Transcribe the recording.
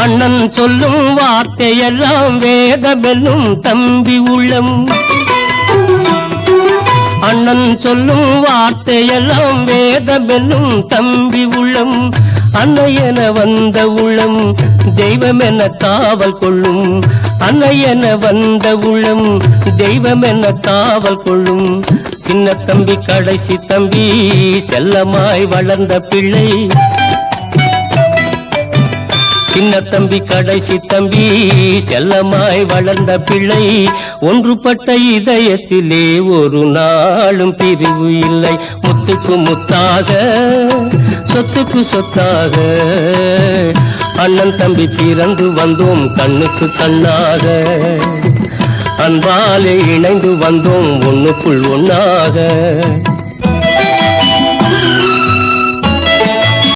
அண்ணன் சொல்லும் வார்த்தையெல்லாம் வேதமெல்லும் தம்பி உள்ளம். அண்ணன் சொல்லும் வார்த்தையெல்லாம் வேதமெல்லும் தம்பி உள்ளம். அன்னையென வந்த உள்ளம் தெய்வமென காவல் கொள்ளும். அன்னையென வந்த உள்ளம் தெய்வமென காவல் கொள்ளும். சின்ன தம்பி கடைசி தம்பி செல்லமாய் வளர்ந்த பிள்ளை. சின்ன தம்பி கடைசி தம்பி செல்லமாய் வளர்ந்த பிள்ளை. ஒன்றுபட்ட இதயத்திலே ஒரு நாளும் பிரிவு இல்லை. முத்துக்கு முத்தாக சொத்துக்கு சொத்தாக அண்ணன் தம்பி பிறந்து வந்தோம் கண்ணுக்கு கண்ணாக. அன்பாலே இணைந்து வந்தோம் ஒண்ணுக்குள் ஒண்ணாக.